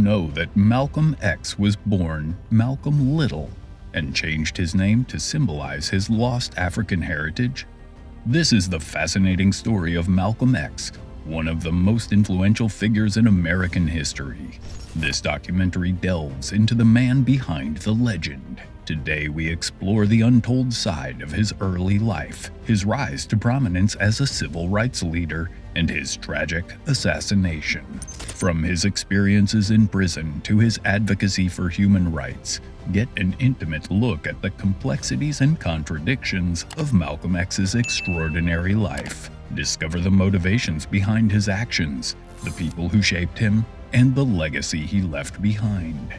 know that Malcolm X was born Malcolm Little and changed his name to symbolize his lost African heritage? This is the fascinating story of Malcolm X, one of the most influential figures in American history. This documentary delves into the man behind the legend. Today we explore the untold side of his early life, his rise to prominence as a civil rights leader, and his tragic assassination. From his experiences in prison to his advocacy for human rights, get an intimate look at the complexities and contradictions of Malcolm X's extraordinary life. Discover the motivations behind his actions, the people who shaped him, and the legacy he left behind.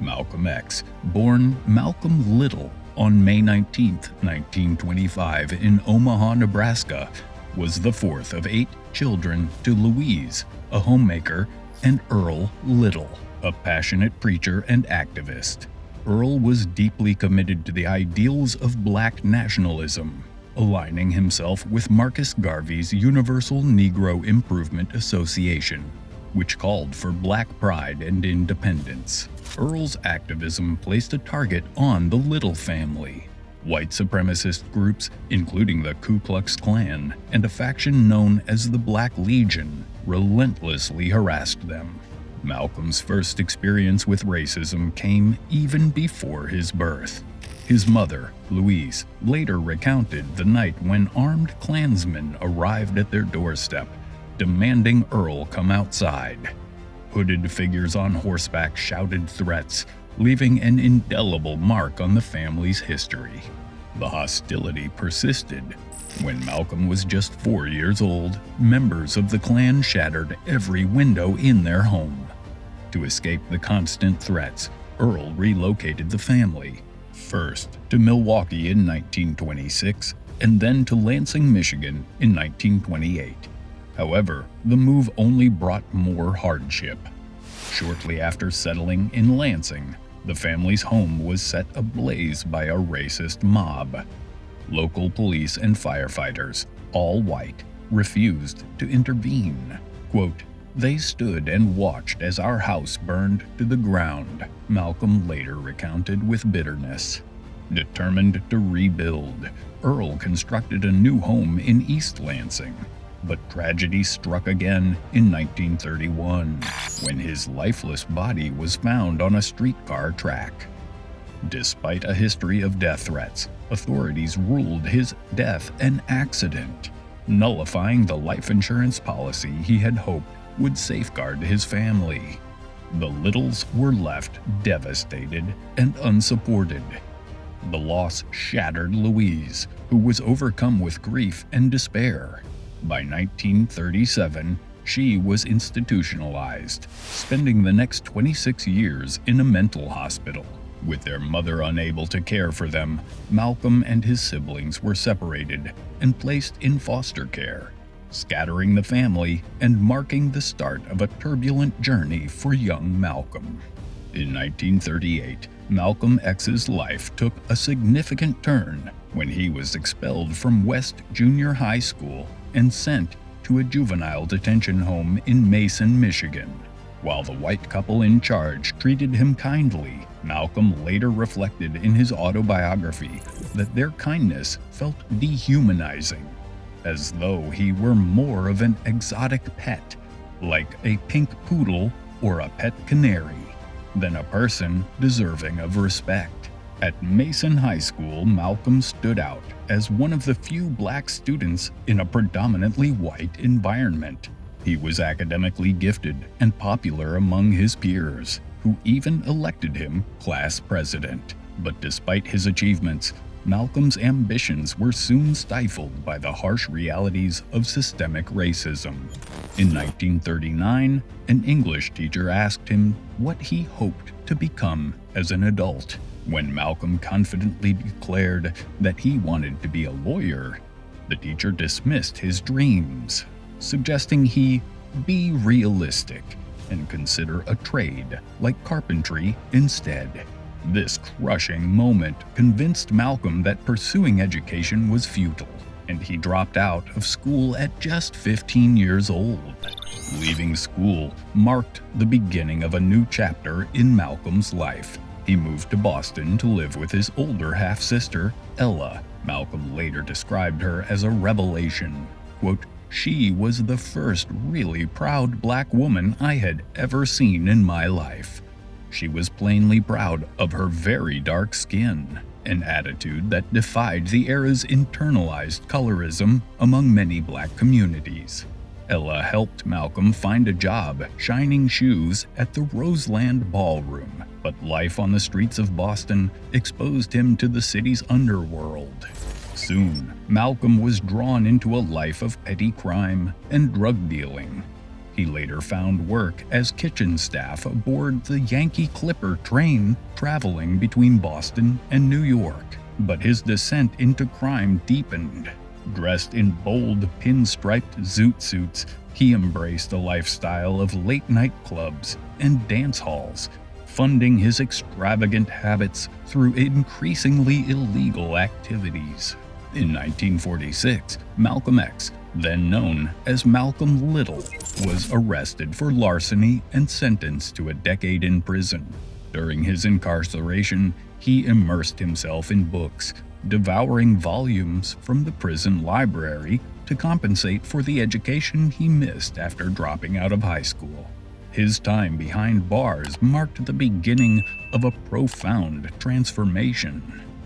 Malcolm X, born Malcolm Little on May 19, 1925 in Omaha, Nebraska, was the fourth of 8 children to Louise, a homemaker, and Earl Little, a passionate preacher and activist. Earl was deeply committed to the ideals of Black nationalism, aligning himself with Marcus Garvey's Universal Negro Improvement Association, which called for Black pride and independence. Earl's activism placed a target on the Little family. White supremacist groups, including the Ku Klux Klan and a faction known as the Black Legion, relentlessly harassed them. Malcolm's first experience with racism came even before his birth. His mother, Louise, later recounted the night when armed Klansmen arrived at their doorstep, demanding Earl come outside. Hooded figures on horseback shouted threats, leaving an indelible mark on the family's history. The hostility persisted. When Malcolm was just 4 years old, members of the Klan shattered every window in their home. To escape the constant threats, Earl relocated the family, first to Milwaukee in 1926 and then to Lansing, Michigan in 1928. However, the move only brought more hardship. Shortly after settling in Lansing, the family's home was set ablaze by a racist mob. Local police and firefighters, all white, refused to intervene. Quote, "They stood and watched as our house burned to the ground," Malcolm later recounted with bitterness. Determined to rebuild, Earl constructed a new home in East Lansing. But tragedy struck again in 1931, when his lifeless body was found on a streetcar track. Despite a history of death threats, authorities ruled his death an accident, nullifying the life insurance policy he had hoped would safeguard his family. The Littles were left devastated and unsupported. The loss shattered Louise, who was overcome with grief and despair. By 1937, she was institutionalized, spending the next 26 years in a mental hospital. With their mother unable to care for them, Malcolm and his siblings were separated and placed in foster care, scattering the family and marking the start of a turbulent journey for young Malcolm. In 1938, Malcolm X's life took a significant turn when he was expelled from West Junior High School and sent to a juvenile detention home in Mason, Michigan. While the white couple in charge treated him kindly, Malcolm later reflected in his autobiography that their kindness felt dehumanizing, as though he were more of an exotic pet, like a pink poodle or a pet canary, than a person deserving of respect. At Mason High School, Malcolm stood out as one of the few Black students in a predominantly white environment. He was academically gifted and popular among his peers, who even elected him class president. But despite his achievements, Malcolm's ambitions were soon stifled by the harsh realities of systemic racism. In 1939, an English teacher asked him what he hoped to become as an adult. When Malcolm confidently declared that he wanted to be a lawyer, the teacher dismissed his dreams, suggesting he be realistic and consider a trade like carpentry instead. This crushing moment convinced Malcolm that pursuing education was futile, and he dropped out of school at just 15 years old. Leaving school marked the beginning of a new chapter in Malcolm's life. He moved to Boston to live with his older half-sister, Ella. Malcolm later described her as a revelation. Quote, "She was the first really proud black woman I had ever seen in my life. She was plainly proud of her very dark skin, an attitude that defied the era's internalized colorism among many black communities." Ella helped Malcolm find a job shining shoes at the Roseland Ballroom, but life on the streets of Boston exposed him to the city's underworld. Soon, Malcolm was drawn into a life of petty crime and drug dealing. He later found work as kitchen staff aboard the Yankee Clipper train traveling between Boston and New York. But his descent into crime deepened. Dressed in bold, pinstriped zoot suits, he embraced a lifestyle of late-night clubs and dance halls, funding his extravagant habits through increasingly illegal activities. In 1946, Malcolm X, then known as Malcolm Little, was arrested for larceny and sentenced to a decade in prison. During his incarceration, he immersed himself in books, devouring volumes from the prison library to compensate for the education he missed after dropping out of high school. His time behind bars marked the beginning of a profound transformation.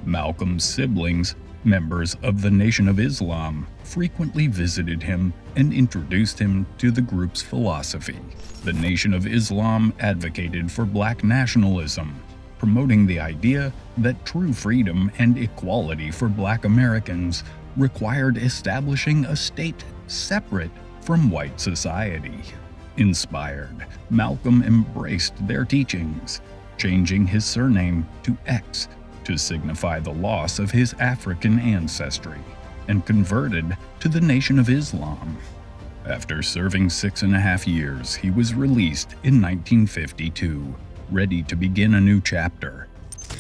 Malcolm's siblings, members of the Nation of Islam, frequently visited him and introduced him to the group's philosophy. The Nation of Islam advocated for black nationalism, promoting the idea that true freedom and equality for black Americans required establishing a state separate from white society. Inspired, Malcolm embraced their teachings, changing his surname to X to signify the loss of his African ancestry, and converted to the Nation of Islam. After serving 6.5 years, he was released in 1952. Ready to begin a new chapter.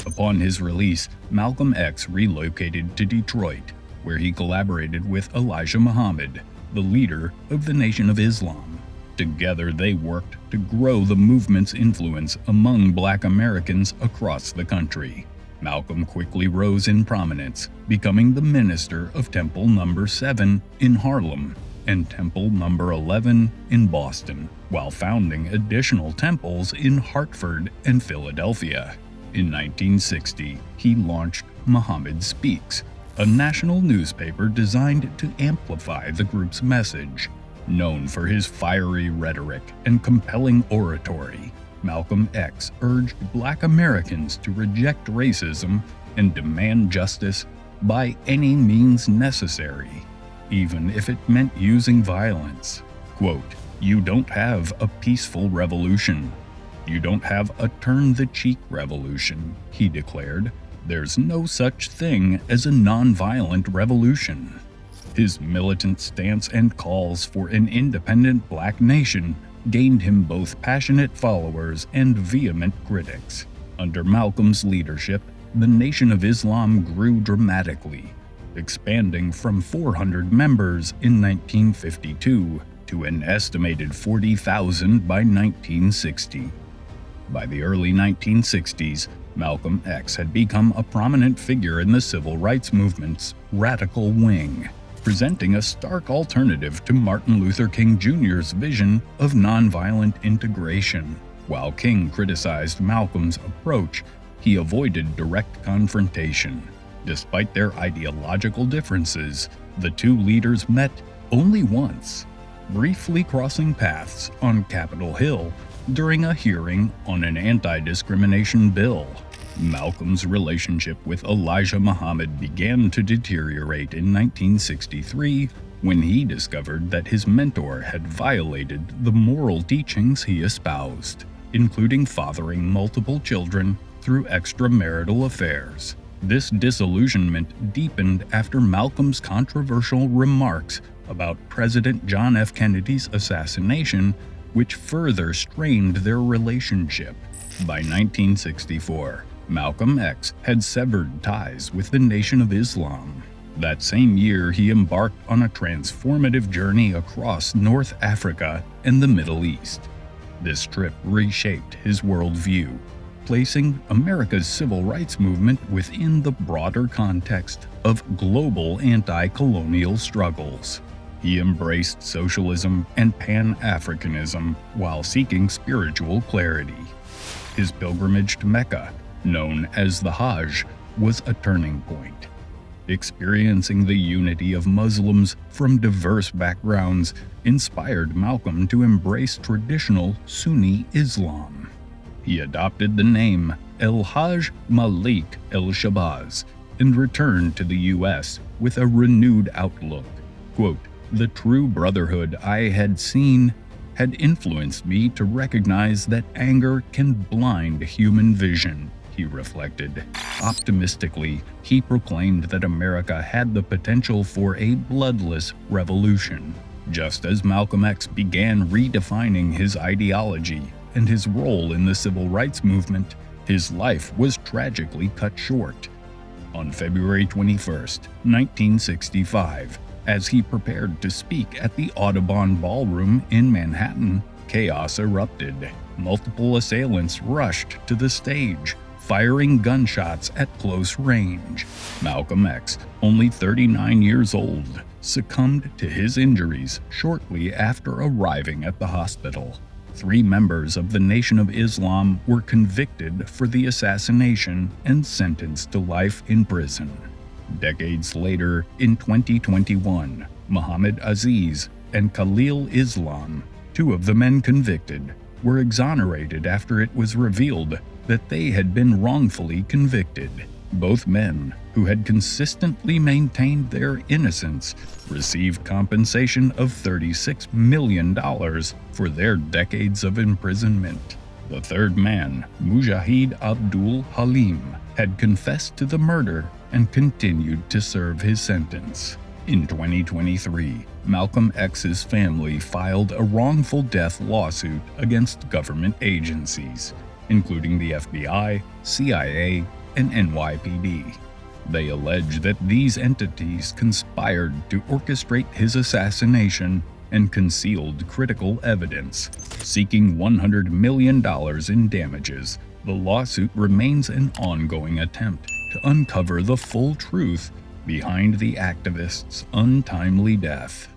Upon his release, Malcolm X relocated to Detroit, where he collaborated with Elijah Muhammad, the leader of the Nation of Islam. Together, they worked to grow the movement's influence among black Americans across the country. Malcolm quickly rose in prominence, becoming the minister of Temple No. 7 in Harlem and Temple No. 11 in Boston, while founding additional temples in Hartford and Philadelphia. In 1960, he launched Muhammad Speaks, a national newspaper designed to amplify the group's message. Known for his fiery rhetoric and compelling oratory, Malcolm X urged black Americans to reject racism and demand justice by any means necessary, even if it meant using violence. Quote, "You don't have a peaceful revolution. You don't have a turn-the-cheek revolution," he declared. "There's no such thing as a nonviolent revolution." His militant stance and calls for an independent black nation gained him both passionate followers and vehement critics. Under Malcolm's leadership, the Nation of Islam grew dramatically, expanding from 400 members in 1952 to an estimated 40,000 by 1960. By the early 1960s, Malcolm X had become a prominent figure in the civil rights movement's radical wing, presenting a stark alternative to Martin Luther King Jr.'s vision of nonviolent integration. While King criticized Malcolm's approach, he avoided direct confrontation. Despite their ideological differences, the two leaders met only once, briefly crossing paths on Capitol Hill during a hearing on an anti-discrimination bill. Malcolm's relationship with Elijah Muhammad began to deteriorate in 1963 when he discovered that his mentor had violated the moral teachings he espoused, including fathering multiple children through extramarital affairs. This disillusionment deepened after Malcolm's controversial remarks about President John F. Kennedy's assassination, which further strained their relationship. By 1964, Malcolm X had severed ties with the Nation of Islam. That same year, he embarked on a transformative journey across North Africa and the Middle East. This trip reshaped his worldview, placing America's civil rights movement within the broader context of global anti-colonial struggles. He embraced socialism and Pan-Africanism while seeking spiritual clarity. His pilgrimage to Mecca, known as the Hajj, was a turning point. Experiencing the unity of Muslims from diverse backgrounds inspired Malcolm to embrace traditional Sunni Islam. He adopted the name El-Hajj Malik El-Shabazz and returned to the U.S. with a renewed outlook. Quote, "The true brotherhood I had seen had influenced me to recognize that anger can blind human vision," he reflected. Optimistically, he proclaimed that America had the potential for a bloodless revolution. Just as Malcolm X began redefining his ideology and his role in the civil rights movement, his life was tragically cut short. On February 21, 1965, as he prepared to speak at the Audubon Ballroom in Manhattan, chaos erupted. Multiple assailants rushed to the stage, firing gunshots at close range. Malcolm X, only 39 years old, succumbed to his injuries shortly after arriving at the hospital. 3 members of the Nation of Islam were convicted for the assassination and sentenced to life in prison. Decades later, in 2021, Muhammad Aziz and Khalil Islam, 2 of the men convicted, were exonerated after it was revealed that they had been wrongfully convicted. Both men, who had consistently maintained their innocence, received compensation of $36 million for their decades of imprisonment. The third man, Mujahid Abdul Halim, had confessed to the murder and continued to serve his sentence. In 2023, Malcolm X's family filed a wrongful death lawsuit against government agencies, including the FBI, CIA, and NYPD. They allege that these entities conspired to orchestrate his assassination and concealed critical evidence. Seeking $100 million in damages, the lawsuit remains an ongoing attempt to uncover the full truth behind the activist's untimely death.